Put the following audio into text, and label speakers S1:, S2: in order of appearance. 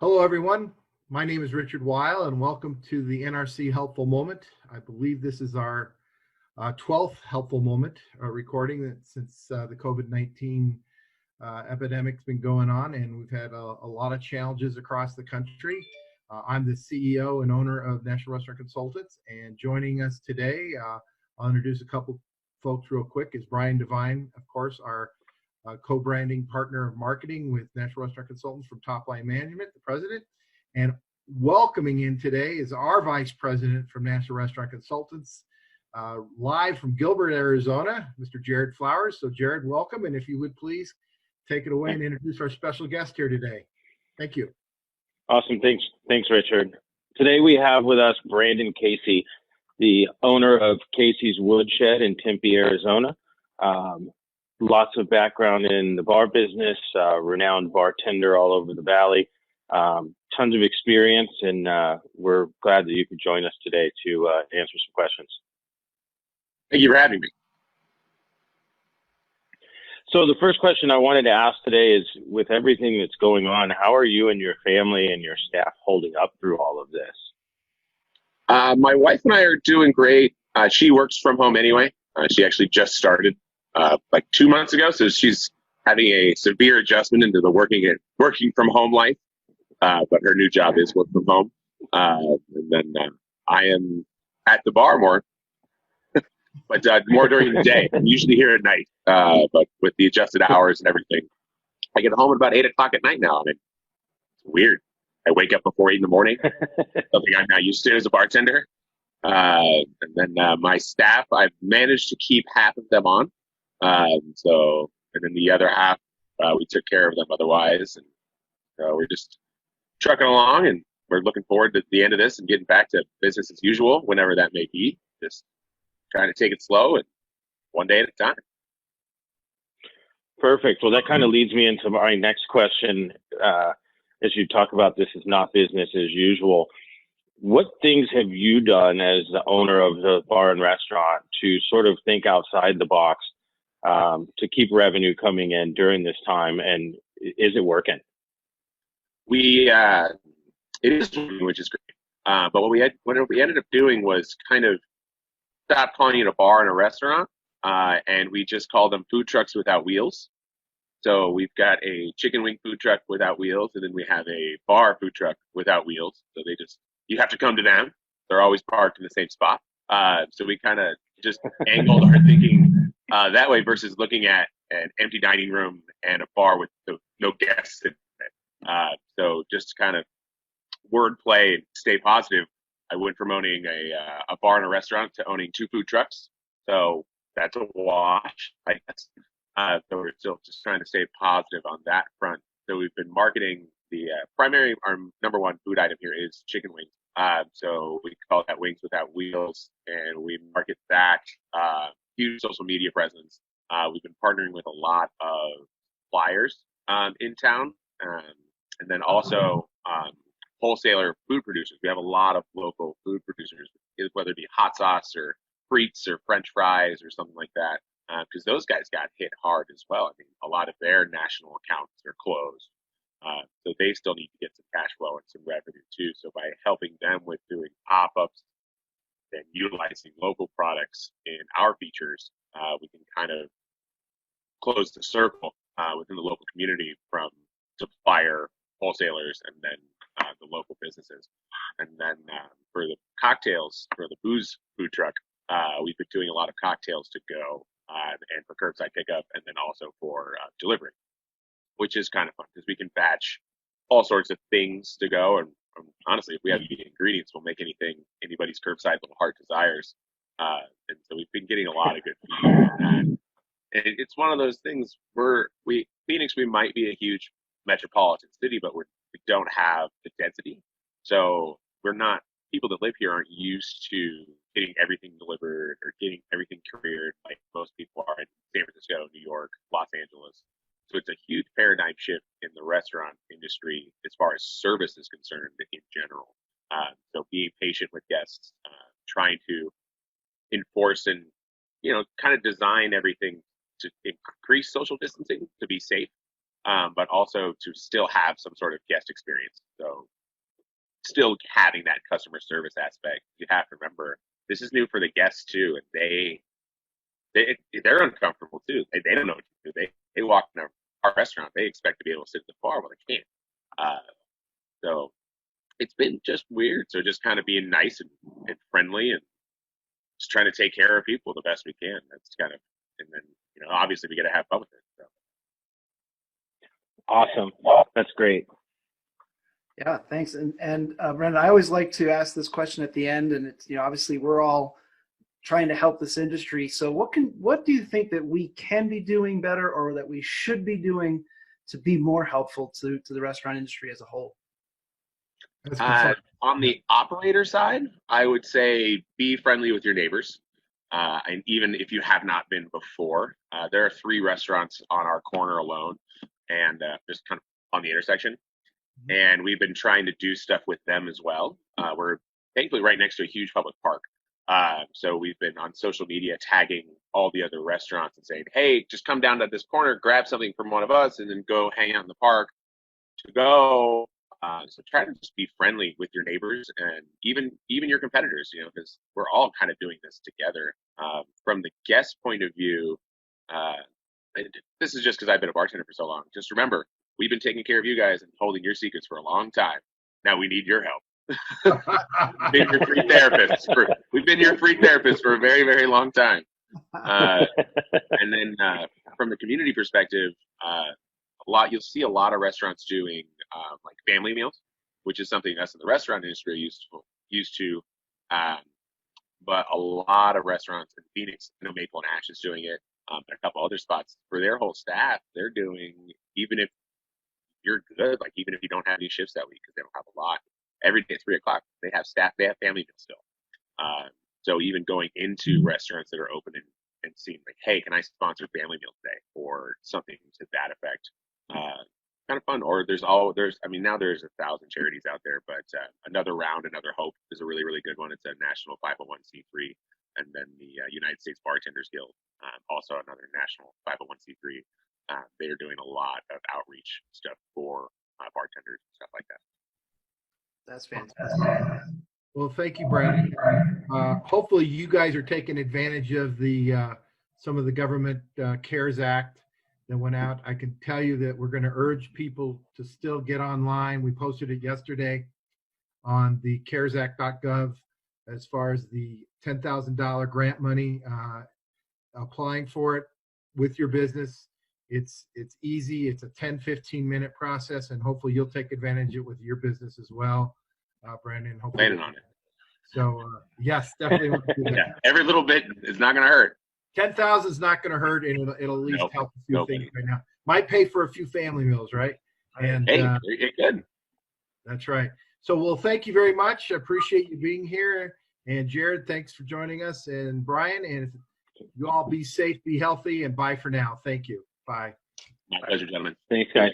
S1: Hello, everyone. My name is Richard Weil, and welcome to the NRC Helpful Moment. I believe this is our 12th Helpful Moment recording since the COVID-19 epidemic's been going on, and we've had a lot of challenges across the country. I'm the CEO and owner of National Restaurant Consultants, and joining us today, I'll introduce a couple folks real quick, is Brian Devine, of course, our co-branding partner of marketing with National Restaurant Consultants from Top Line Management, the president. And welcoming in today is our vice president from National Restaurant Consultants, live from Gilbert, Arizona, Mr. Jared Flowers. So Jared, welcome. And if you would please take it away and introduce our special guest here today. Thank you.
S2: Awesome. Thanks, Richard. Today we have with us Brandon Casey, the owner of Casey's Woodshed in Tempe, Arizona. Lots of background in the bar business, renowned bartender all over the valley, tons of experience, and we're glad that you could join us today to answer some questions.
S3: Thank you for having me.
S2: So the first question I wanted to ask today is, with everything that's going on, how are you and your family and your staff holding up through all of this?
S3: My wife and I are doing great. She works from home anyway. She actually just started like 2 months ago, so she's having a severe adjustment into the working from home life. But her new job is work from home, and then I am at the bar more, but more during the day. I'm usually here at night, but with the adjusted hours and everything, I get home at about 8 o'clock at night now. I mean, it's weird. I wake up before 8 in the morning, something I'm not used to as a bartender. And then my staff, I've managed to keep half of them on. And then the other half, we took care of them otherwise. And we're just trucking along, and we're looking forward to the end of this and getting back to business as usual, whenever that may be. Just trying to take it slow and one day at a time.
S2: Perfect. Well, that kind of leads me into my next question. As you talk about this is not business as usual, what things have you done as the owner of the bar and restaurant to sort of think outside the box to keep revenue coming in during this time, and is it working?
S3: It is working, which is great. But what we ended up doing was kind of stop calling it a bar and a restaurant, and we just call them food trucks without wheels. So we've got a chicken wing food truck without wheels, and then we have a bar food truck without wheels. So you have to come to them. They're always parked in the same spot. So we kind of just angled our thinking that way versus looking at an empty dining room and a bar with no guests in it. So just kind of wordplay and stay positive. I went from owning a bar and a restaurant to owning 2 food trucks. So that's a wash, I guess. So we're still just trying to stay positive on that front. So we've been marketing our number one food item here is chicken wings. So we call that Wings Without Wheels, and we market that, huge social media presence. We've been partnering with a lot of suppliers in town, and then also wholesaler food producers. We have a lot of local food producers, whether it be hot sauce or frites or French fries or something like that, because those guys got hit hard as well. I mean, a lot of their national accounts are closed. So they still need to get some cash flow and some revenue too. So by helping them with doing pop-ups and utilizing local products in our features, we can kind of close the circle within the local community from supplier, wholesalers, and then the local businesses. And then for the cocktails, for the booze food truck, we've been doing a lot of cocktails to go and for curbside pickup, and then also for delivery, which is kind of fun because we can batch all sorts of things to go. And honestly, if we have the ingredients, we'll make anybody's curbside little heart desires. And so we've been getting a lot of good feedback on that. And it's one of those things where Phoenix, we might be a huge metropolitan city, but we don't have the density. So people that live here aren't used to getting everything delivered or getting everything couriered like most people are in San Francisco, New York, Los Angeles. So it's a huge paradigm shift in the restaurant industry as far as service is concerned in general. So being patient with guests, trying to enforce and, kind of design everything to increase social distancing, to be safe, but also to still have some sort of guest experience. So still having that customer service aspect. You have to remember this is new for the guests too, and they're uncomfortable too. They don't know what to do. They walk in our restaurant, they expect to be able to sit at the bar, well they can't. So it's been just weird. So just kind of being nice and friendly and just trying to take care of people the best we can. That's kind of, and then obviously we got to have fun with it. So.
S2: Awesome, that's great.
S4: Yeah, thanks. And Brendan, I always like to ask this question at the end, and it's obviously we're all trying to help this industry. So what do you think that we can be doing better, or that we should be doing to be more helpful to the restaurant industry as a whole?
S3: On the operator side, I would say be friendly with your neighbors. And even if you have not been before, there are 3 restaurants on our corner alone, and just kind of on the intersection. And we've been trying to do stuff with them as well. We're thankfully right next to a huge public park. So we've been on social media tagging all the other restaurants and saying, hey, just come down to this corner, grab something from one of us, and then go hang out in the park to go. So try to just be friendly with your neighbors and even your competitors, because we're all kind of doing this together. From the guest point of view, this is just because I've been a bartender for so long. Just remember, we've been taking care of you guys and holding your secrets for a long time. Now we need your help. We've been your free therapists for a very, very long time. And then from the community perspective, you'll see a lot of restaurants doing like family meals, which is something us in the restaurant industry are used to. But a lot of restaurants in Phoenix, Maple and Ash is doing it, and a couple other spots for their whole staff. They're doing, even if you're good, like even if you don't have any shifts that week because they don't have a lot, every day at 3 o'clock they have family meals still. So even going into restaurants that are open and seeing like, hey, can I sponsor family meal today or something to that effect? Kind of fun. Or now there's 1,000 charities out there, but Another Round, Another Hope is a really, really good one. It's a national 501c3, and then the United States Bartenders Guild, also another national 501c3. They're doing a lot of outreach stuff for bartenders and stuff like that.
S4: That's fantastic.
S1: Well, thank you, Brandon. Hopefully you guys are taking advantage of some of the government CARES Act that went out. I can tell you that we're going to urge people to still get online. We posted it yesterday on the caresact.gov as far as the $10,000 grant money, applying for it with your business. It's easy. It's a 10-15 minute process, and hopefully you'll take advantage of it with your business as well, Brandon. Hopefully.
S3: Planning on it.
S1: So yes, definitely.
S3: Yeah, every little bit is not going to hurt.
S1: 10,000 is not going to hurt, and it'll at least help a few things right now. Might pay for a few family meals, right? And
S3: hey, it could.
S1: That's right. So, well, thank you very much. I appreciate you being here. And Jared, thanks for joining us. And Brian, and you all be safe, be healthy, and bye for now. Thank you. Bye.
S3: My pleasure, gentlemen.
S2: Thanks, guys.